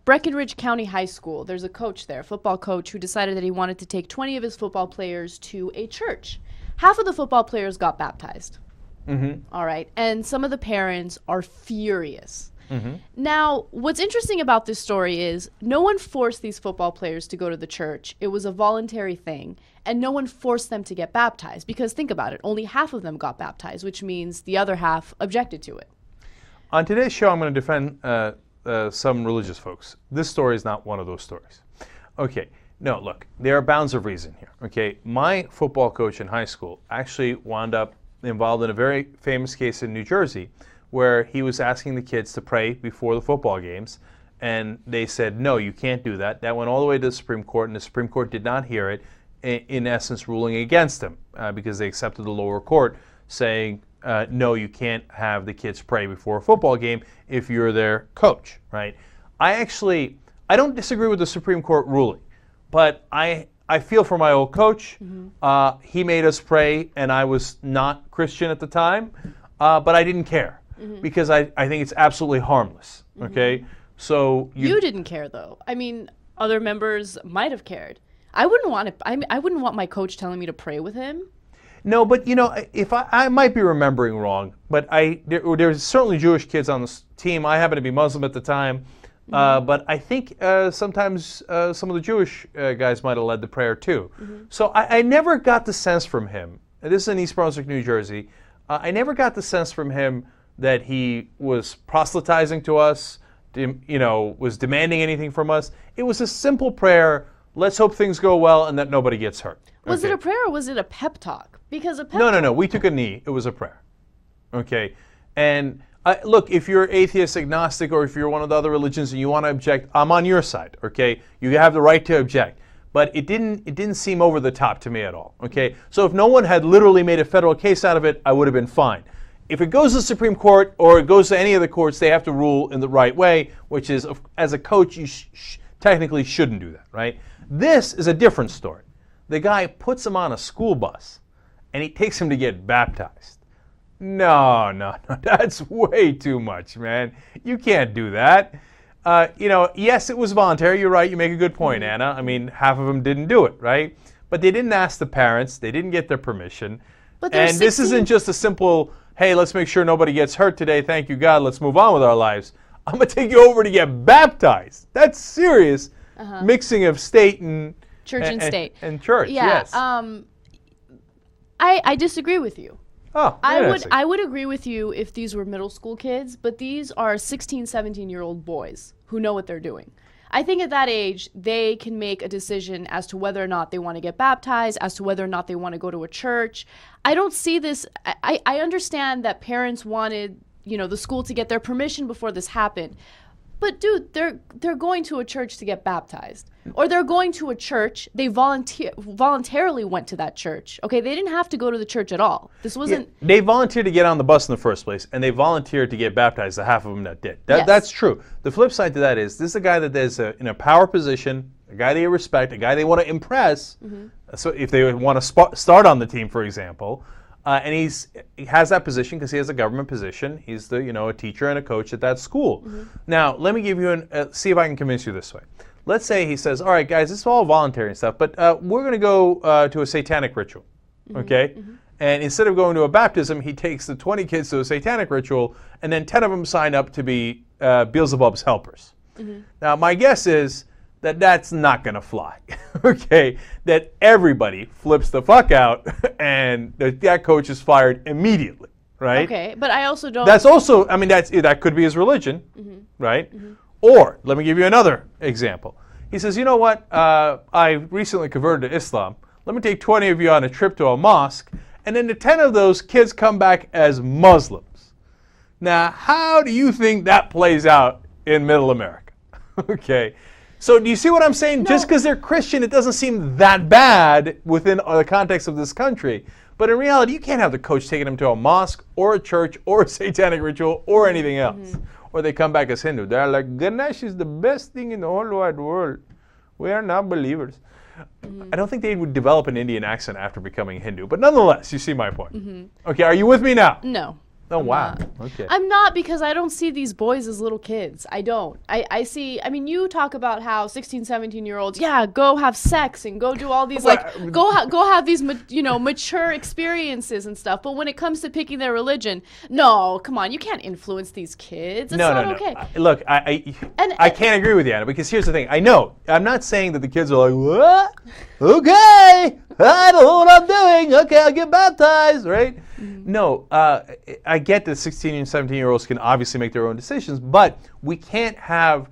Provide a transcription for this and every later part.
Breckenridge County High School, there's a coach there, football coach, who decided that he wanted to take 20 of his football players to a church. Half of the football players got baptized. All right. And some of the parents are furious. Now, what's interesting about this story is no one forced these football players to go to the church. It was a voluntary thing. And no one forced them to get baptized. Because think about it, only half of them got baptized, which means the other half objected to it. On today's show, I'm going to defend some religious folks. This story is not one of those stories. Okay. No, look, there are bounds of reason here. Okay. My football coach in high school actually wound up involved in a very famous case in New Jersey where he was asking the kids to pray before the football games, and they said, no, you can't do that. That went all the way to the Supreme Court, and the Supreme Court did not hear it, in essence ruling against him because they accepted the lower court saying, no, you can't have the kids pray before a football game if you're their coach, right? I don't disagree with the Supreme Court ruling, but I feel for my old coach. He made us pray, and I was not Christian at the time, but I didn't care because I think it's absolutely harmless. Okay, so you didn't care though. I mean, other members might have cared. I wouldn't want I wouldn't want my coach telling me to pray with him. No, but you know, if I might be remembering wrong, but there's certainly Jewish kids on this team. I happen to be Muslim at the time. But I think sometimes some of the Jewish guys might have led the prayer too. So I never got the sense from him, and this is in East Brunswick, New Jersey, I never got the sense from him that he was proselytizing to us, was demanding anything from us. It was a simple prayer, let's hope things go well and that nobody gets hurt. Was it a prayer or was it a pep talk? Because a pep No, we took a knee. It was a prayer. Okay, and look, if you're atheist, agnostic, or if you're one of the other religions and you want to object, I'm on your side, okay? You have the right to object. But it didn't seem over the top to me at all, okay? So if no one had literally made a federal case out of it, I would have been fine. If it goes to the Supreme Court or it goes to any of the courts, they have to rule in the right way, which is, as a coach, you technically shouldn't do that, right? This is a different story. The guy puts him on a school bus and he takes him to get baptized. No, that's way too much, man. You can't do that. Yes, it was voluntary. You're right. You make a good point, Anna. I mean, half of them didn't do it, right? But they didn't ask the parents. They didn't get their permission. And this isn't just a simple, hey, let's make sure nobody gets hurt today. Thank you, God. Let's move on with our lives. I'm going to take you over to get baptized. That's serious mixing of state and church and state. And church, yeah, yes. I disagree with you. Oh, I would agree with you if these were middle school kids, but these are 16, 17-year-old boys who know what they're doing. I think at that age, they can make a decision as to whether or not they want to get baptized, as to whether or not they want to go to a church. I don't see this. I understand that parents wanted, the school to get their permission before this happened. But dude, they're going to a church to get baptized. Or they're going to a church, they voluntarily went to that church. Okay, they didn't have to go to the church at all. This wasn't... Yeah, they volunteered to get on the bus in the first place, and they volunteered to get baptized, the half of them that did. That's true. The flip side to that is, this is a guy that is in a power position, a guy they respect, a guy they want to impress. So if they want to start on the team, for example, and he has that position because he has a government position. He's a teacher and a coach at that school. Now, let me give you see if I can convince you this way. Let's say he says, all right, guys, this is all voluntary and stuff, but we're going to go to a satanic ritual, okay? And instead of going to a baptism, he takes the 20 kids to a satanic ritual, and then 10 of them sign up to be Beelzebub's helpers. Now, my guess is that that's not going to fly, okay? That everybody flips the fuck out, and that coach is fired immediately, right? Okay, but I also don't... That's also, I mean, that could be his religion, right? Or, let me give you another example. He says, you know what, I recently converted to Islam. Let me take 20 of you on a trip to a mosque, and then the 10 of those kids come back as Muslims. Now, how do you think that plays out in Middle America? Okay. So do you see what I'm saying? No. Just because they're Christian, it doesn't seem that bad within the context of this country. But in reality, you can't have the coach taking them to a mosque or a church or a satanic ritual or anything else. Or they come back as Hindu. They're like, Ganesh is the best thing in the whole wide world. We are not believers. I don't think they would develop an Indian accent after becoming Hindu. But nonetheless, you see my point. Okay, are you with me now? No. Oh, wow. Not. Okay. I'm not, because I don't see these boys as little kids. I don't. I see, I mean, you talk about how 16, 17-year-olds, yeah, go have sex and go do all these, like, go have these, mature experiences and stuff. But when it comes to picking their religion, no, come on, you can't influence these kids. It's not okay. Look, I can't agree with you, Anna, because here's the thing. I know, I'm not saying that the kids are like, what? Okay, I don't know what I'm doing. Okay, I'll get baptized, right? Mm-hmm. No, I get that 16 and 17-year-olds can obviously make their own decisions, but we can't have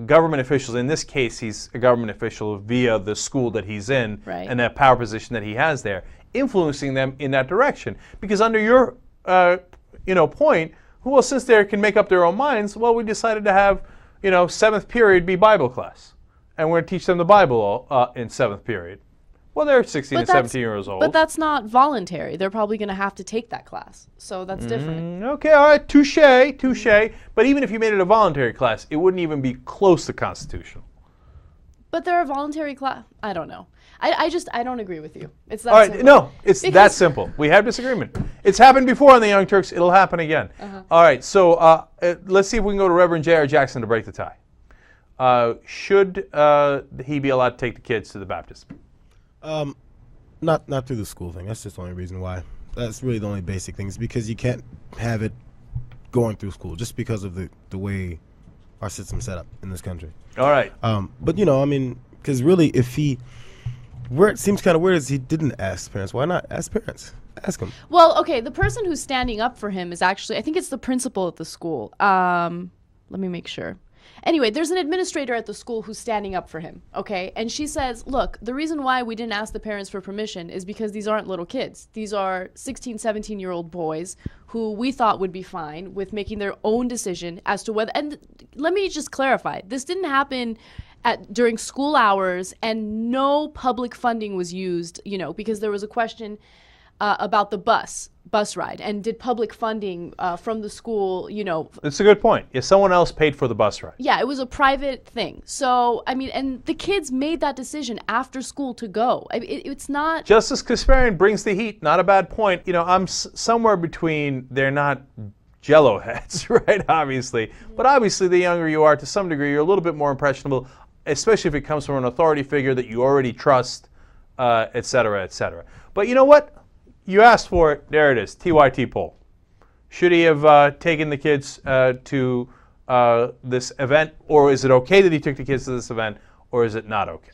government officials. In this case, he's a government official via the school that he's in, right, and that power position that he has there, influencing them in that direction. Because under your point, well, since they can make up their own minds, well, we decided to have 7th period be Bible class, and we're going to teach them the Bible in 7th period. Well, they're 16 and 17 years old. But that's not voluntary. They're probably going to have to take that class. So that's different. Okay, all right, touche. But even if you made it a voluntary class, it wouldn't even be close to constitutional. But they're a voluntary class. I don't know. I don't agree with you. It's that all right, simple. No, it's that simple. We have disagreement. It's happened before on the Young Turks. It'll happen again. All right, so let's see if we can go to Reverend J.R. Jackson to break the tie. Should he be allowed to take the kids to the baptism? Not through the school thing. That's just the only reason why. That's really the only basic thing, is because you can't have it going through school just because of the way our system's set up in this country. All right. But I mean, because really, where it seems kind of weird is he didn't ask parents. Why not ask parents? Ask them. Well, okay, the person who's standing up for him is actually, I think it's the principal at the school. Let me make sure. Anyway, there's an administrator at the school who's standing up for him, okay? And she says, look, the reason why we didn't ask the parents for permission is because these aren't little kids. These are 16, 17-year-old boys who we thought would be fine with making their own decision as to whether, and let me just clarify, this didn't happen during school hours, and no public funding was used, because there was a question about the bus ride, and did public funding from the school, That's a good point. If someone else paid for the bus ride. Yeah, it was a private thing. So, I mean, and the kids made that decision after school to go. It's not... Justice Kasparian brings the heat. Not a bad point. I'm somewhere between, they're not jello heads, right, obviously. But obviously, the younger you are, to some degree, you're a little bit more impressionable, especially if it comes from an authority figure that you already trust, et cetera, et cetera. But you know what? You asked for it. There it is. TYT poll. Should he have taken the kids to this event, or is it okay that he took the kids to this event, or is it not okay?